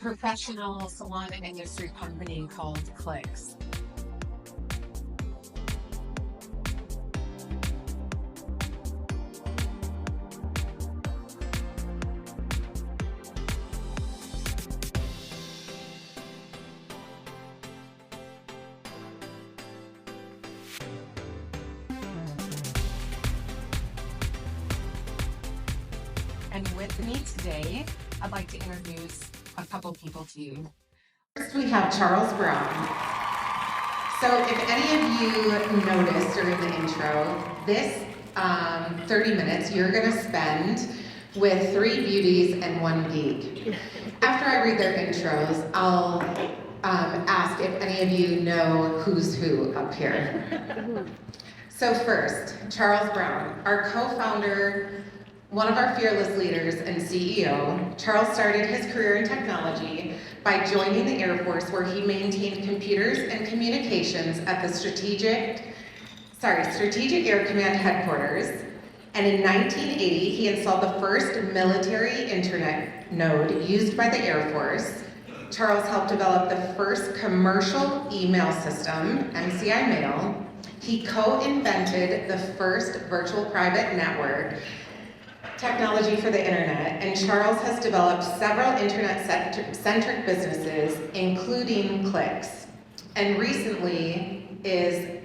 professional salon industry company called CLICS. And with me today, I'd like to introduce a couple people to you. First, we have Charles Brown. So if any of you noticed during the intro, this 30 minutes you're going to spend with 3 beauties and 1 geek. After I read their intros, I'll ask if any of you know who's who up here. So first, Charles Brown, our co-founder, one of our fearless leaders and CEO. Charles started his career in technology by joining the Air Force, where he maintained computers and communications at the Strategic Air Command headquarters. And in 1980, he installed the first military internet node used by the Air Force. Charles helped develop the first commercial email system, MCI Mail. He co-invented the first virtual private network technology for the internet, and Charles has developed several internet-centric businesses, including CLICS, and recently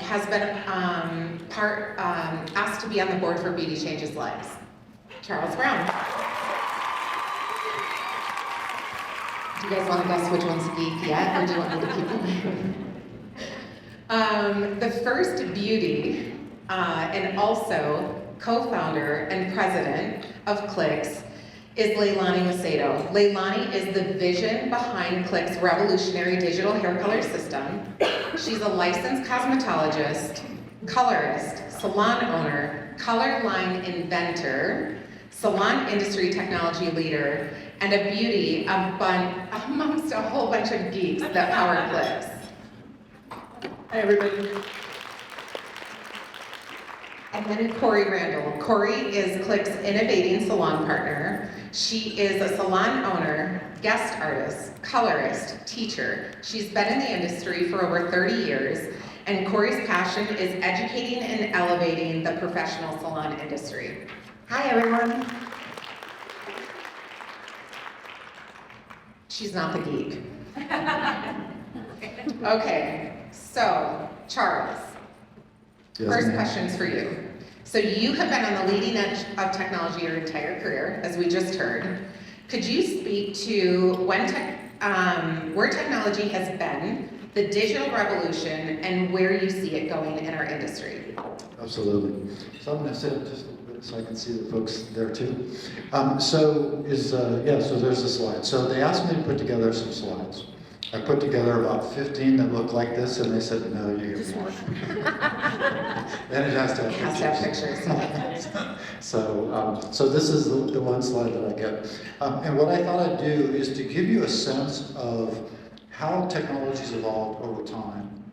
has been asked to be on the board for Beauty Changes Lives. Charles Brown. Do you guys want to guess which one's geek yet, or do you want me to keep going? The first beauty, and also co-founder and president of CLICS is Leilani Macedo. Leilani is the vision behind CLICS' revolutionary digital hair color system. She's a licensed cosmetologist, colorist, salon owner, color line inventor, salon industry technology leader, and a beauty amongst a whole bunch of geeks that power CLICS. Hi, everybody. And then Cori Randall. Cori is CLICS' innovating salon partner. She is a salon owner, guest artist, colorist, teacher. She's been in the industry for over 30 years, and Cori's passion is educating and elevating the professional salon industry. Hi, everyone. She's not the geek. Okay, so Charles. Yes, First ma'am. question's for you. So you have been on the leading edge of technology your entire career, as we just heard. Could you speak to where technology has been, the digital revolution, and where you see it going in our industry? Absolutely. So I'm going to sit up just a little bit so I can see the folks there too. So there's the slide. So they asked me to put together some slides. I put together about 15 that look like this, and they said, no, you get more. Then it has to have pictures. So this is the one slide that I get. And what I thought I'd do is to give you a sense of how technology's evolved over time.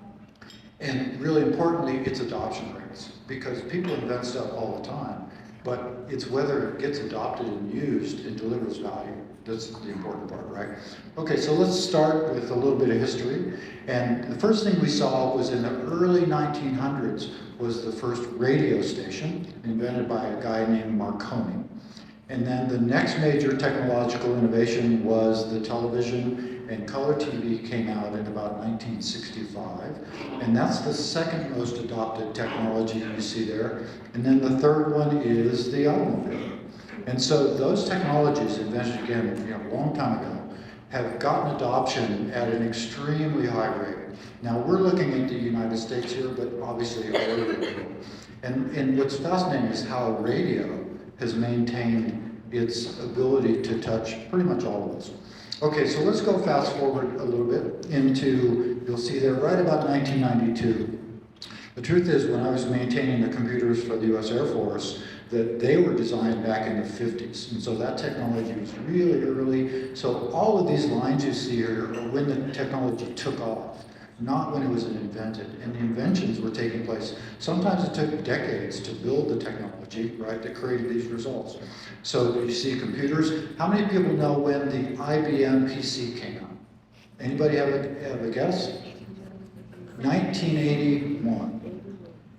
And really importantly, its adoption rates. Because people invent stuff all the time, but it's whether it gets adopted and used and delivers value. That's the important part, right? Okay, so let's start with a little bit of history. And the first thing we saw was in the early 1900s was the first radio station invented by a guy named Marconi. And then the next major technological innovation was the television, and color TV came out in about 1965. And that's the second most adopted technology you see there. And then the third one is the automobile. And so those technologies, invented again a long time ago, have gotten adoption at an extremely high rate. Now we're looking at the United States here, but obviously all over the world. And what's fascinating is how radio has maintained its ability to touch pretty much all of us. Okay, so let's go fast forward a little bit into, you'll see there, right about 1992. The truth is, when I was maintaining the computers for the US Air Force, that they were designed back in the 50s. And so that technology was really early. So all of these lines you see here are when the technology took off. not when it was invented. And the inventions were taking place. Sometimes it took decades to build the technology, right, that created these results. So you see computers. How many people know when the IBM PC came out? Anybody have a guess? 1981.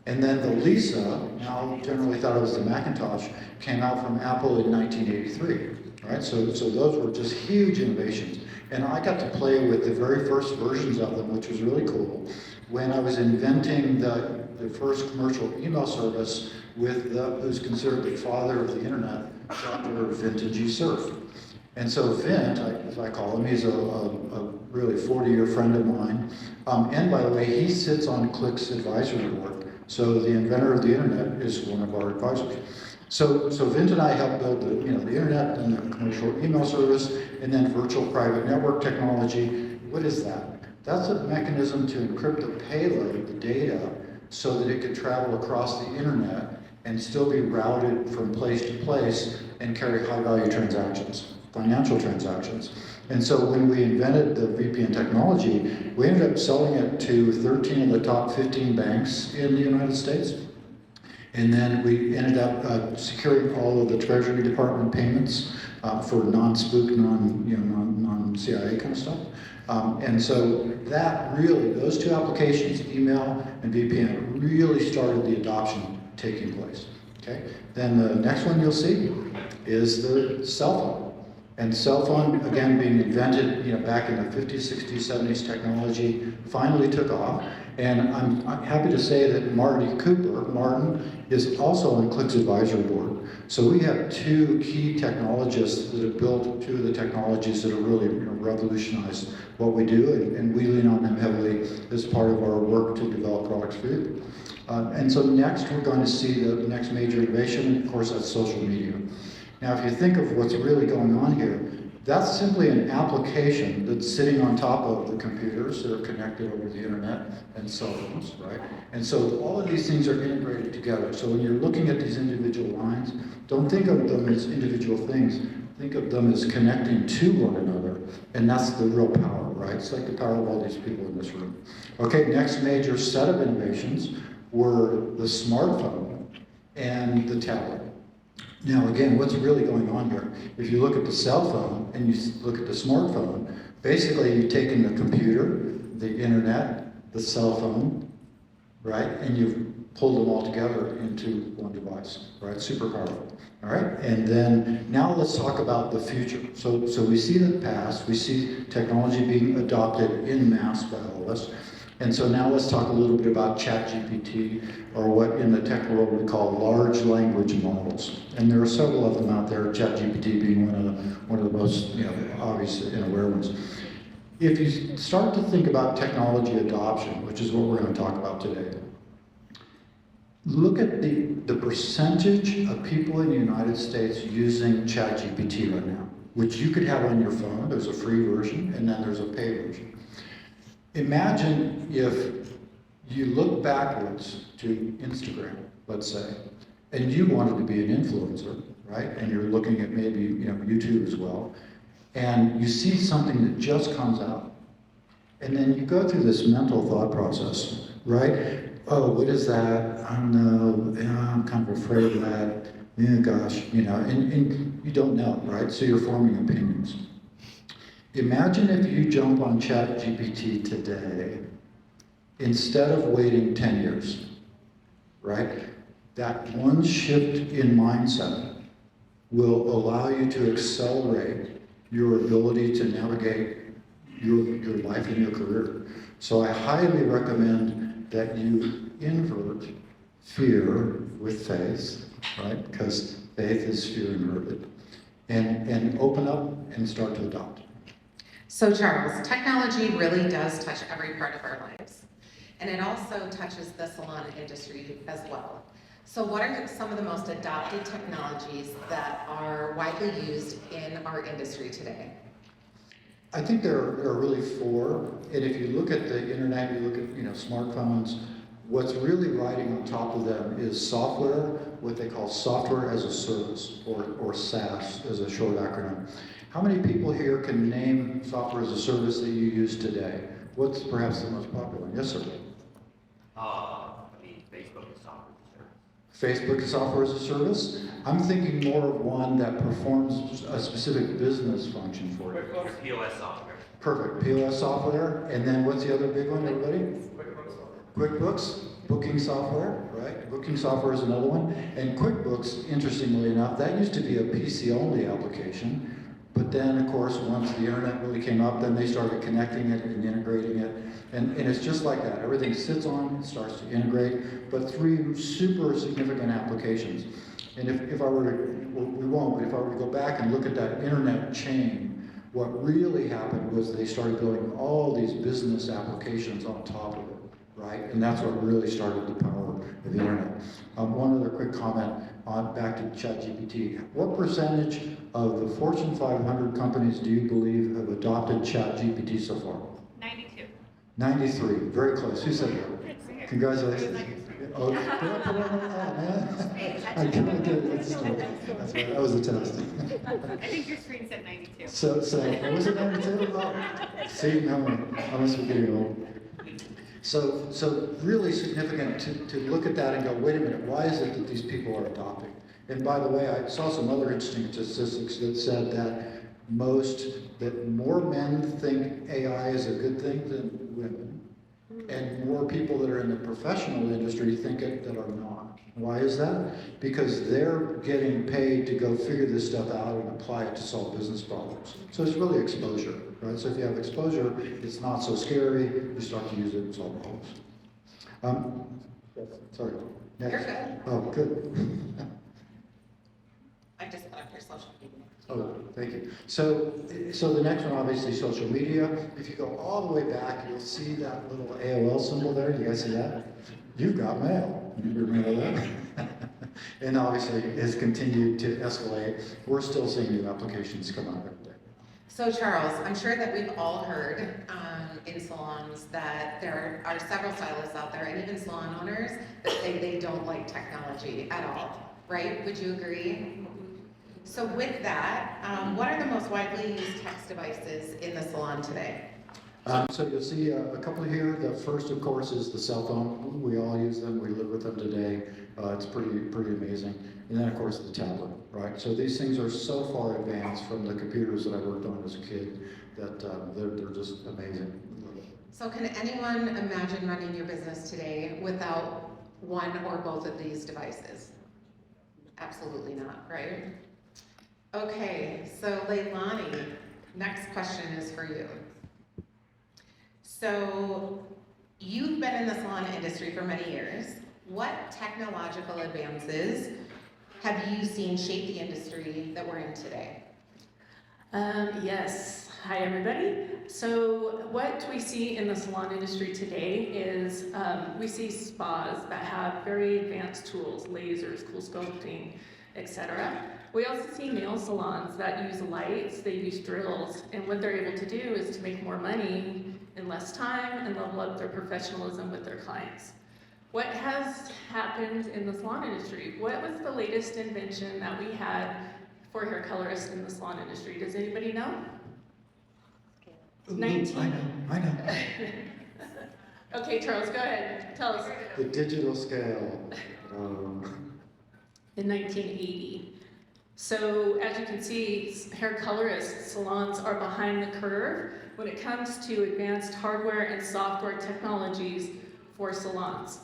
And then the Lisa, now generally thought it was the Macintosh, came out from Apple in 1983, right? So those were just huge innovations. And I got to play with the very first versions of them, which was really cool, when I was inventing the first commercial email service with who's considered the father of the internet, Dr. Vintage Cerf. And so Vint, as I call him, he's a really 40-year friend of mine. And by the way, he sits on CLICS advisory board. So the inventor of the internet is one of our advisors. So Vint and I helped build the internet and the commercial email service, and then virtual private network technology. What is that? That's a mechanism to encrypt the payload, the data, so that it could travel across the internet and still be routed from place to place and carry high-value transactions, financial transactions. And so when we invented the VPN technology, we ended up selling it to 13 of the top 15 banks in the United States. And then we ended up securing all of the Treasury Department payments for non-spook, non-CIA kind of stuff. And so that really, those two applications, email and VPN, really started the adoption taking place. Okay. Then the next one you'll see is the cell phone. And cell phone, again, being invented, back in the 50s, 60s, 70s, technology finally took off. And I'm happy to say that Martin is also on CLICS advisory board. So we have two key technologists that have built two of the technologies that have really revolutionized what we do, and we lean on them heavily as part of our work to develop products for you. And so next, we're going to see the next major innovation, of course, that's social media. Now, if you think of what's really going on here, that's simply an application that's sitting on top of the computers that are connected over the internet and cell phones, right? And so all of these things are integrated together. So when you're looking at these individual lines, don't think of them as individual things. Think of them as connecting to one another. And that's the real power, right? It's like the power of all these people in this room. Okay, next major set of innovations were the smartphone and the tablet. Now, again, what's really going on here? If you look at the cell phone and you look at the smartphone, basically you've taken the computer, the internet, the cell phone, right? And you've pulled them all together into one device, right? Super powerful, all right? And then now let's talk about the future. So we see the past, we see technology being adopted en masse by all of us. And so now let's talk a little bit about ChatGPT, or what in the tech world we call large language models. And there are several of them out there, ChatGPT being one of the most obvious and aware ones. If you start to think about technology adoption, which is what we're going to talk about today, look at the percentage of people in the United States using ChatGPT right now, which you could have on your phone. There's a free version, and then there's a paid version. Imagine if you look backwards to Instagram, let's say, and you wanted to be an influencer, right? And you're looking at maybe YouTube as well, and you see something that just comes out, and then you go through this mental thought process, right? Oh, what is that? I don't know. I'm kind of afraid of that. Yeah, gosh, and you don't know, right? So you're forming opinions. Imagine if you jump on ChatGPT today, instead of waiting 10 years, right? That one shift in mindset will allow you to accelerate your ability to navigate your life and your career. So I highly recommend that you invert fear with faith, right? Because faith is fear inverted. And open up and start to adopt. So Charles, technology really does touch every part of our lives. And it also touches the salon industry as well. So what are some of the most adopted technologies that are widely used in our industry today? I think there are really four. And if you look at the internet, you look at smartphones, what's really riding on top of them is software, what they call software as a service, or SaaS as a short acronym. How many people here can name software as a service that you use today? What's perhaps the most popular? Yes, sir. Facebook is software as a service. Facebook is software as a service. I'm thinking more of one that performs a specific business function for you. QuickBooks, POS software. Perfect. POS software. And then what's the other big one, everybody? QuickBooks software. QuickBooks, booking software, right? Booking software is another one. And QuickBooks, interestingly enough, that used to be a PC-only application. But then, of course, once the internet really came up, then they started connecting it and integrating it. And it's just like that. Everything sits on, it starts to integrate, but 3 super significant applications. And if I were to, well, we won't, but if I were to go back and look at that internet chain, what really happened was they started building all these business applications on top of it, right? And that's what really started the power of the internet. One other quick comment on back to ChatGPT. What percentage of the Fortune 500 companies do you believe have adopted ChatGPT so far? 92. 93, very close. Who said that? Congratulations. Oh, man. I can't get it. That's right. That was a test. I think your screen said 92. So was it 92? Oh, see, no, I must be getting old. So really significant to look at that and go, wait a minute, why is it that these people are adopting? And by the way, I saw some other interesting statistics that said that more men think AI is a good thing than women, and more people that are in the professional industry think it that are not. Why is that? Because they're getting paid to go figure this stuff out and apply it to solve business problems. So it's really exposure, right? So if you have exposure, it's not so scary. You start to use it and solve problems. Sorry. Next. You're good. Oh, good. I just put up your social media. Oh, thank you. So the next one, obviously, social media. If you go all the way back, you'll see that little AOL symbol there. You guys see that? You've got mail. You remember that? And obviously, it's continued to escalate. We're still seeing new applications come out every day. So Charles, I'm sure that we've all heard in salons that there are several stylists out there and even salon owners that say they don't like technology at all, right? Would you agree? So with that, what are the most widely used text devices in the salon today? So you'll see a couple here. The first, of course, is the cell phone. We all use them. We live with them today. It's pretty amazing. And then, of course, the tablet, right? So these things are so far advanced from the computers that I worked on as a kid that they're just amazing. So can anyone imagine running your business today without one or both of these devices? Absolutely not, right? Okay, so Leilani, next question is for you. So you've been in the salon industry for many years. What technological advances have you seen shape the industry that we're in today? Yes. Hi, everybody. So what we see in the salon industry today is we see spas that have very advanced tools, lasers, cool sculpting, etc. We also see nail salons that use lights, they use drills, and what they're able to do is to make more money in less time and level up their professionalism with their clients. What has happened in the salon industry? What was the latest invention that we had for hair colorists in the salon industry? Does anybody know? 19. I know. Okay, Charles, go ahead. Tell us. The digital scale. In 1980. So as you can see, hair colorists salons are behind the curve when it comes to advanced hardware and software technologies for salons.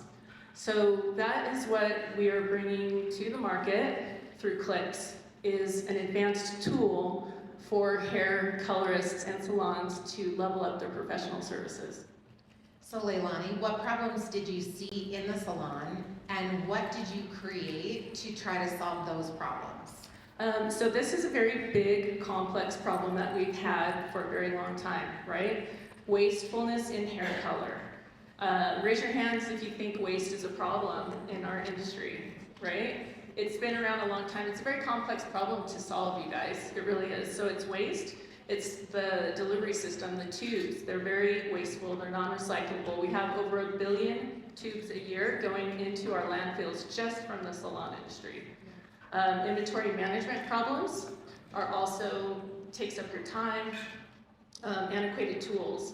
So that is what we are bringing to the market through CLICS, is an advanced tool for hair colorists and salons to level up their professional services. So Leilani, what problems did you see in the salon and what did you create to try to solve those problems? So this is a very big, complex problem that we've had for a very long time, right? Wastefulness in hair color. Raise your hands if you think waste is a problem in our industry, right? It's been around a long time. It's a very complex problem to solve, you guys. It really is. So it's waste. It's the delivery system, the tubes. They're very wasteful. They're non-recyclable. We have over 1 billion tubes a year going into our landfills just from the salon industry. Inventory management problems are also takes up your time. Antiquated tools.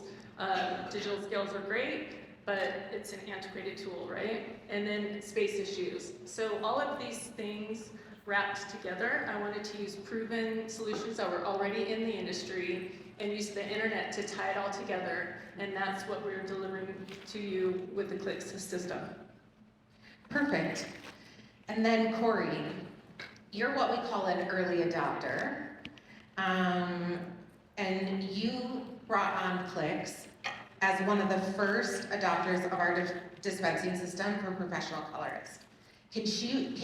Digital scales are great, but it's an antiquated tool, right? And then space issues. So all of these things wrapped together, I wanted to use proven solutions that were already in the industry and use the internet to tie it all together. And that's what we're delivering to you with the CLICS system. Perfect. And then Cori, you're what we call an early adopter. And you brought on CLICS as one of the first adopters of our dispensing system for professional colorists. Can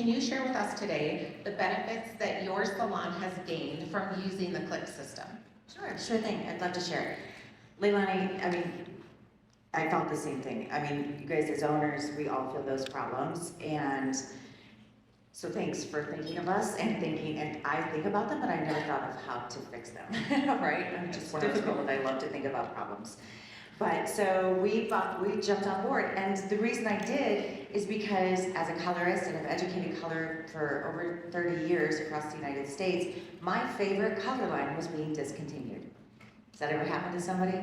you share with us today the benefits that your salon has gained from using the CLICS system? Sure thing. I'd love to share. Leilani, I mean, I felt the same thing. I mean, you guys as owners, we all feel those problems, and so thanks for thinking of us and I think about them, but I never thought of how to fix them, right? I'm just one of those people that I love to think about problems. But so we jumped on board, and the reason I did is because as a colorist, and I've educated color for over 30 years across the United States, my favorite color line was being discontinued. Has that ever happened to somebody?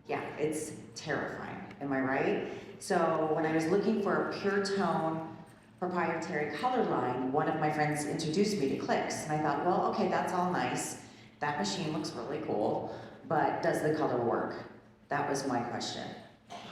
Yeah, it's terrifying, am I right? So when I was looking for a pure tone, proprietary color line, one of my friends introduced me to CLICS, and I thought, well, okay, that's all nice. That machine looks really cool, but does the color work? That was my question.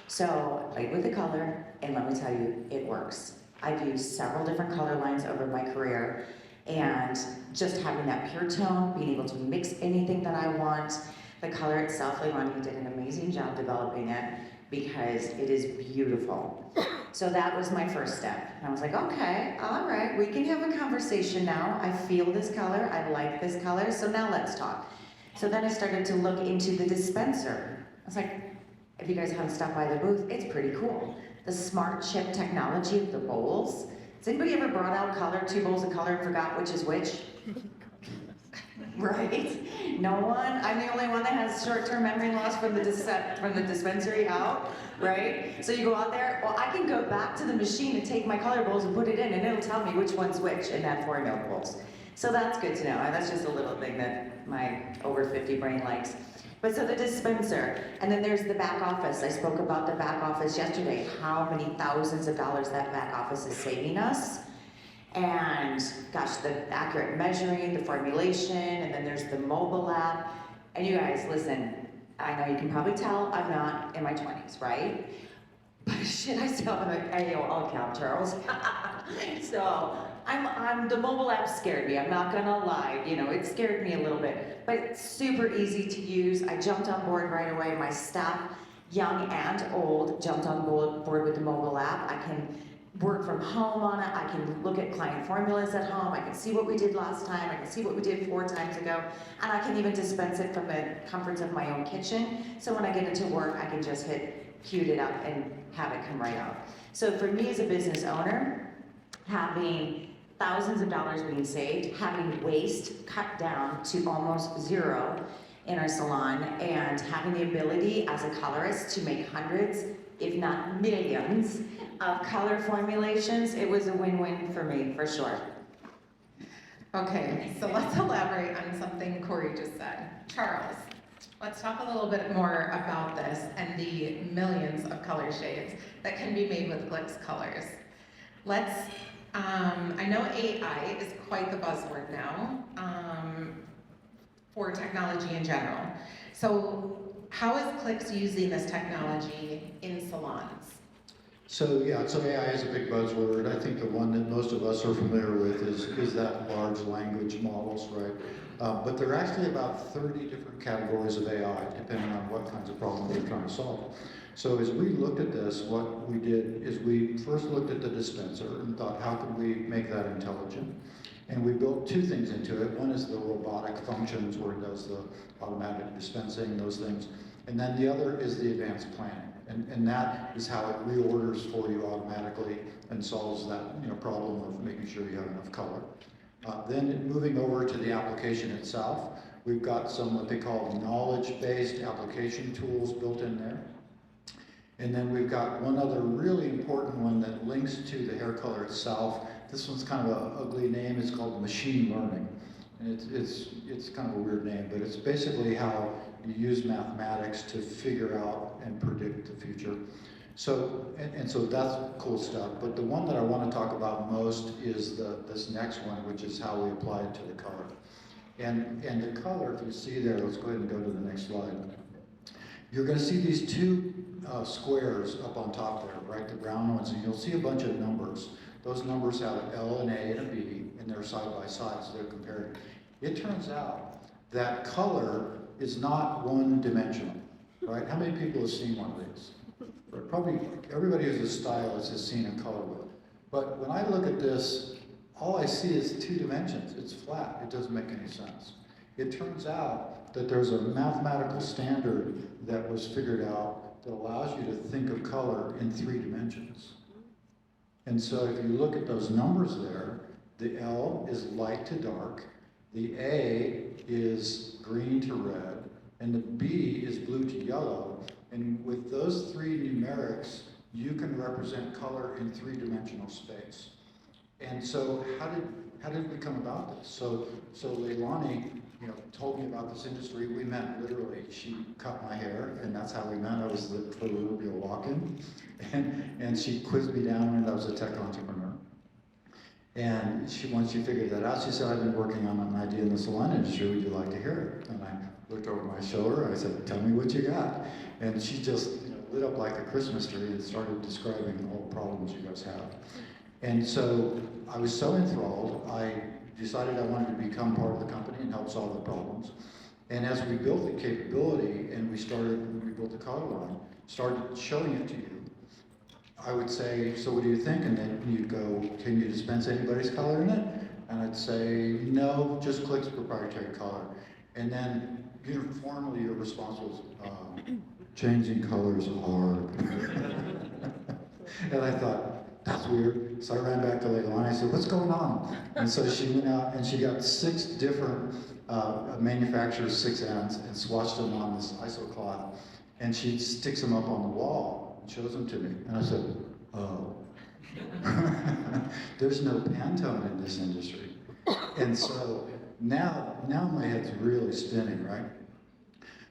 So I played with the color, and let me tell you, it works. I've used several different color lines over my career, and just having that pure tone, being able to mix anything that I want, the color itself, Leilani did an amazing job developing it because it is beautiful. So that was my first step. And I was like, okay, all right, we can have a conversation now. I feel this color, I like this color, so now let's talk. So then I started to look into the dispenser. I was like, if you guys haven't stopped by the booth, it's pretty cool. The smart chip technology of the bowls. Has anybody ever brought out color, 2 bowls of color and forgot which is which? Right? No one? I'm the only one that has short-term memory loss from the dispensary out, right? So you go out there, well, I can go back to the machine and take my color bowls and put it in, and it'll tell me which one's which in that 4 milk bowls. So that's good to know. That's just a little thing that my over 50 brain likes. But so the dispenser, and then there's the back office. I spoke about the back office yesterday, how many thousands of dollars that back office is saving us. And gosh, the accurate measuring, the formulation, and then there's the mobile app. And you guys, listen, I know you can probably tell I'm not in my 20s, right? But shit, I still have an AOL account, Charles. So the mobile app scared me, I'm not gonna lie, you know, it scared me a little bit, but it's super easy to use. I jumped on board right away. My staff, young and old, jumped on board with the mobile app. I can work from home on it. I can look at client formulas at home. I can see what we did last time. I can see what we did 4 times ago. And I can even dispense it from the comforts of my own kitchen. So when I get into work, I can just queued it up and have it come right out. So for me as a business owner, having thousands of dollars being saved, having waste cut down to almost 0 in our salon, and having the ability as a colorist to make hundreds, if not millions, of color formulations, it was a win-win for me, for sure. Okay, so let's elaborate on something Cori just said. Charles, let's talk a little bit more about this and the millions of color shades that can be made with CLICS colors. I know AI is quite the buzzword now for technology in general. So how is CLICS using this technology in salons? So yeah, so AI is a big buzzword. I think the one that most of us are familiar with is that large language models, right? But there are actually about 30 different categories of AI, depending on what kinds of problems you're trying to solve. So as we looked at this, what we did is we first looked at the dispenser and thought, how can we make that intelligent? And we built 2 things into it. One is the robotic functions where it does the automatic dispensing, those things. And then the other is the advanced planning. And that is how it reorders for you automatically and solves that problem of making sure you have enough color. Then moving over to the application itself, we've got some what they call knowledge-based application tools built in there. And then we've got one other really important one that links to the hair color itself. This one's kind of an ugly name. It's called machine learning. And it's kind of a weird name, but it's basically how you use mathematics to figure out and predict the future. So, and so that's cool stuff, but the one that I want to talk about most is this next one, which is how we apply it to the color. And the color, if you see there, let's go ahead and go to the next slide. You're going to see these two squares up on top there, right, the brown ones, and you'll see a bunch of numbers. Those numbers have an L, an A, and a B, and they're side by side, so they're compared. It turns out that color is not one-dimensional, right? How many people have seen one of these? Probably everybody who's a stylist has seen a color wheel. But when I look at this, all I see is 2 dimensions. It's flat. It doesn't make any sense. It turns out that there's a mathematical standard that was figured out that allows you to think of color in 3 dimensions. And so if you look at those numbers there, the L is light to dark, the A is green to red, and the B is blue to yellow. And with those 3 numerics, you can represent color in 3-dimensional space. And so how did we come about this? So Leilani, told me about this industry. We met literally. She cut my hair, and that's how we met. I was the proverbial walk-in, and she quizzed me down when I was a tech entrepreneur. And once she figured that out, she said, "I've been working on an idea in the salon industry. Would you like to hear it?" And I looked over my shoulder. I said, "Tell me what you got." And she just lit up like a Christmas tree and started describing all the problems you guys have. And so I was so enthralled, I decided I wanted to become part of the company and help solve the problems. And as we built the capability and we built the color line, started showing it to you, I would say, "So what do you think?" And then you'd go, "Can you dispense anybody's color in it?" And I'd say, "No, just CLICS proprietary color." And then uniformly your response was, "Changing colors hard." And I thought, that's weird. So I ran back to Leilani. I said, "What's going on?" And so she went out and she got 6 different manufacturers, 6 ends, and swatched them on this ISO cloth. And she sticks them up on the wall and shows them to me. And I said, "Oh." There's no Pantone in this industry. And so now my head's really spinning, right?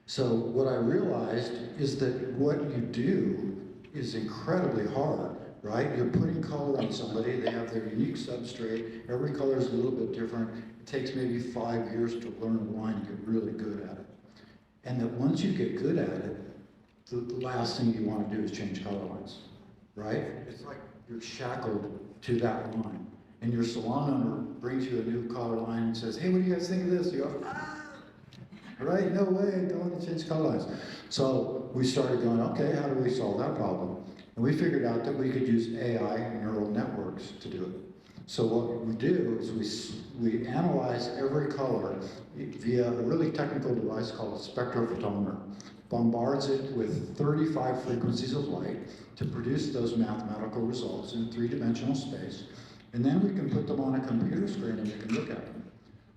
So what I realized is that what you do is incredibly hard, right? You're putting color on somebody, they have their unique substrate, every color is a little bit different. It takes maybe 5 years to learn a line and get really good at it. And that once you get good at it, the last thing you want to do is change color lines, right? It's like you're shackled to that line. And your salon owner brings you a new color line and says, "Hey, what do you guys think of this?" You go, "Ah!" Right? No way, don't want to change color lines. So we started going, okay, how do we solve that problem? And we figured out that we could use AI neural networks to do it. So what we do is we analyze every color via a really technical device called a spectrophotometer. Bombards it with 35 frequencies of light to produce those mathematical results in 3-dimensional space. And then we can put them on a computer screen and you can look at them.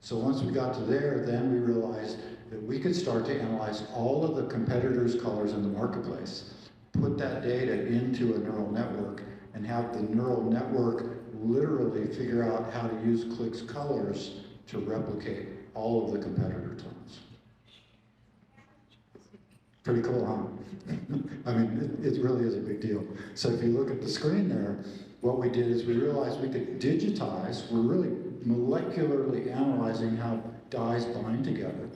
So once we got to there, then we realized that we could start to analyze all of the competitors' colors in the marketplace, put that data into a neural network, and have the neural network literally figure out how to use CLICS colors to replicate all of the competitor tones. Pretty cool, huh? I mean, it really is a big deal. So if you look at the screen there, what we did is we realized we could digitize, we're really molecularly analyzing how dyes bind together.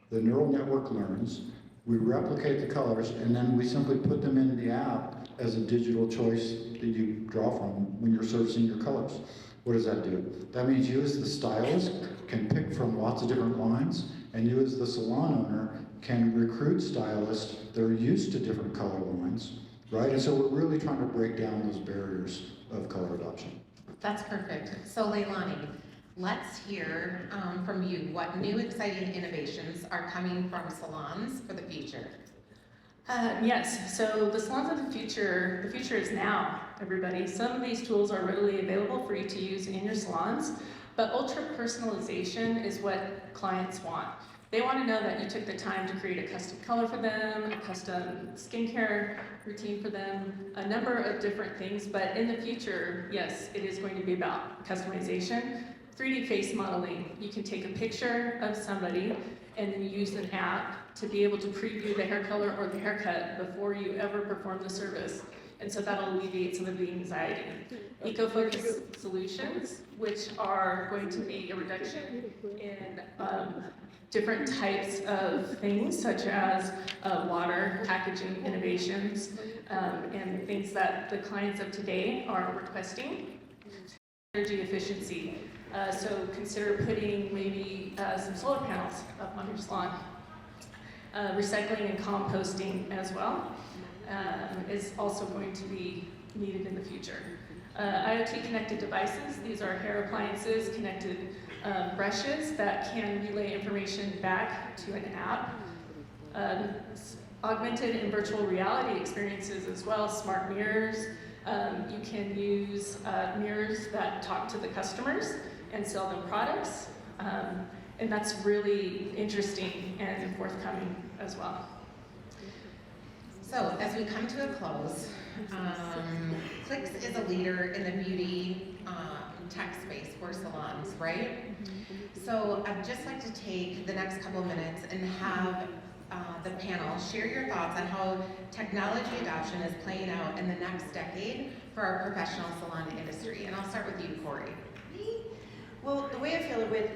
The neural network learns, we replicate the colors, and then we simply put them in the app as a digital choice that you draw from when you're servicing your colors. What does that do? That means you as the stylist can pick from lots of different lines, and you as the salon owner can recruit stylists that are used to different color lines, right? And so we're really trying to break down those barriers of color adoption. That's perfect. So Leilani, let's hear from you what new exciting innovations are coming from salons for the future. Yes, so the salons of the future is now, everybody. Some of these tools are readily available for you to use in your salons, but ultra personalization is what clients want. They want to know that you took the time to create a custom color for them, a custom skincare routine for them, a number of different things, but in the future, yes, it is going to be about customization. 3D face modeling, you can take a picture of somebody and then use an app to be able to preview the hair color or the haircut before you ever perform the service. And so that'll alleviate some of the anxiety. Eco-focused solutions, which are going to be a reduction in different types of things, such as water, packaging innovations, and things that the clients of today are requesting. Energy efficiency. So consider putting maybe some solar panels up on your salon. Recycling and composting as well is also going to be needed in the future. IoT connected devices, these are hair appliances, connected brushes that can relay information back to an app. Augmented and virtual reality experiences as well, smart mirrors. You can use mirrors that talk to the customers and sell them products. And that's really interesting and forthcoming as well. So as we come to a close, CLICS is a leader in the beauty tech space for salons, right? So I'd just like to take the next couple of minutes and have the panel share your thoughts on how technology adoption is playing out in the next decade for our professional salon industry. And I'll start with you, Cori. Well, the way I feel with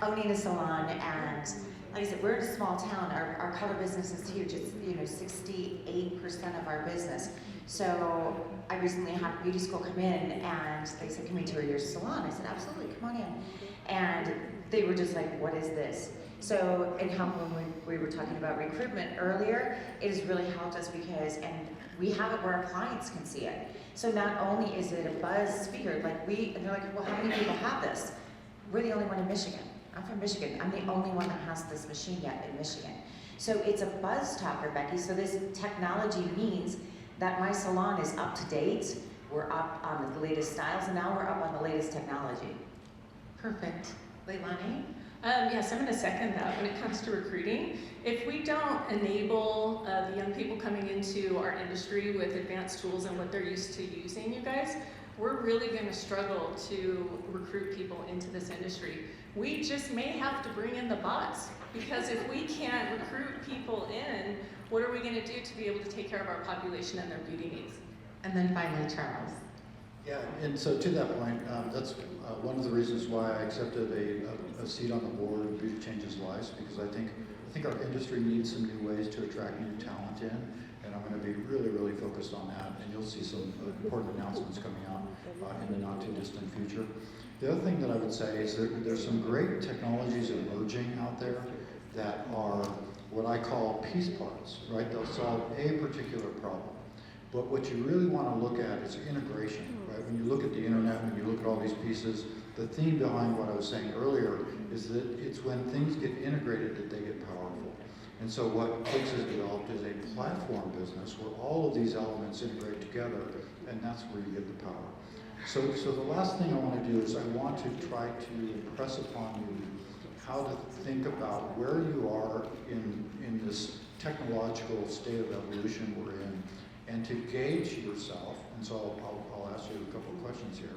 owning a salon, and like I said, we're in a small town. Our color business is huge. It's 68% of our business. So I recently had a beauty school come in, and they said, "Can we tour your salon?" I said, "Absolutely, come on in." And they were just like, "What is this?" So, and how when we were talking about recruitment earlier, it has really helped us because, and we have it where our clients can see it. So not only is it a buzz speaker, and they're like, "Well, how many people have this?" We're the only one in Michigan. I'm from Michigan. I'm the only one that has this machine yet in Michigan. So it's a buzz talker, Becky. So this technology means that my salon is up to date. We're up on the latest styles, and now we're up on the latest technology. Perfect. Leilani? Yes, I'm going to second that. When it comes to recruiting, if we don't enable the young people coming into our industry with advanced tools and what they're used to using, you guys, we're really going to struggle to recruit people into this industry. We just may have to bring in the bots, because if we can't recruit people in, what are we going to do to be able to take care of our population and their beauty needs? And then finally, Charles. Yeah, and so to that point, that's one of the reasons why I accepted a seat on the board of Beauty Changes Lives, because I think our industry needs some new ways to attract new talent in, and I'm going to be really focused on that, and you'll see some important announcements coming out in the not too distant future. The other thing that I would say is that there's some great technologies emerging out there that are what I call piece parts, right? They'll solve a particular problem. But what you really want to look at is integration, right? When you look at the internet, when you look at all these pieces, the theme behind what I was saying earlier is that it's when things get integrated that they get powerful. And so what CLICS has developed is a platform business where all of these elements integrate together, and that's where you get the power. So the last thing I want to do is I want to try to impress upon you how to think about where you are in this technological state of evolution we're in, and to gauge yourself, and so I'll ask you a couple of questions here,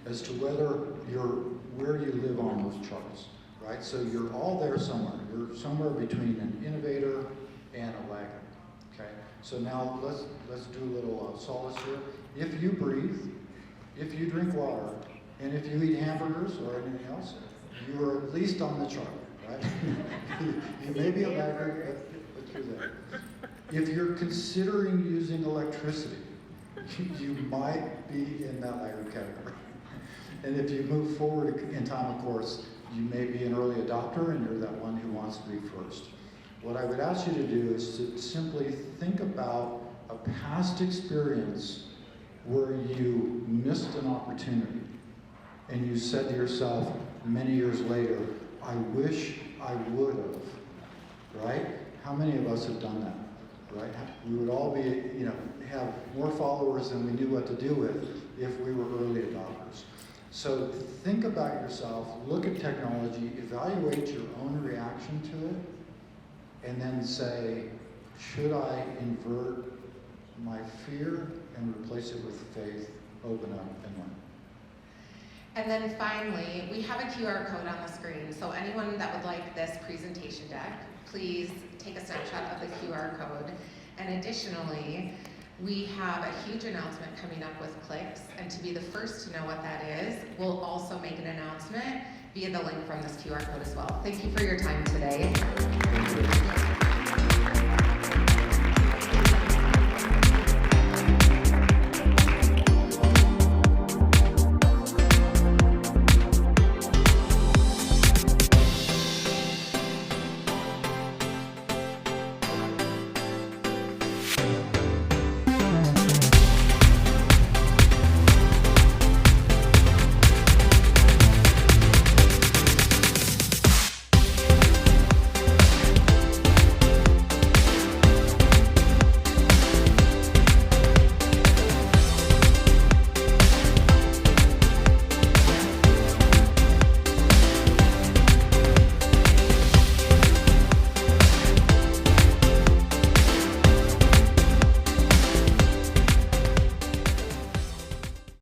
as to where you live on those charts, right? So you're all there somewhere. You're somewhere between an innovator and a laggard, okay? So now let's do a little solace here. If you breathe, if you drink water, and if you eat hamburgers or anything else, you are at least on the chart, right? You may be a laggard, but you're there. If you're considering using electricity, you might be in that laggard category. And if you move forward in time, of course, you may be an early adopter and you're that one who wants to be first. What I would ask you to do is to simply think about a past experience where you missed an opportunity and you said to yourself many years later, "I wish I would have," right? How many of us have done that? Right? We would all be, have more followers than we knew what to do with if we were early adopters. So think about yourself, look at technology, evaluate your own reaction to it, and then say, should I invert my fear and replace it with faith, open up, and learn? And then finally, we have a QR code on the screen, so anyone that would like this presentation deck, please take a snapshot of the QR code. And additionally, we have a huge announcement coming up with CLICS, and to be the first to know what that is, we'll also make an announcement via the link from this QR code as well. Thank you for your time today.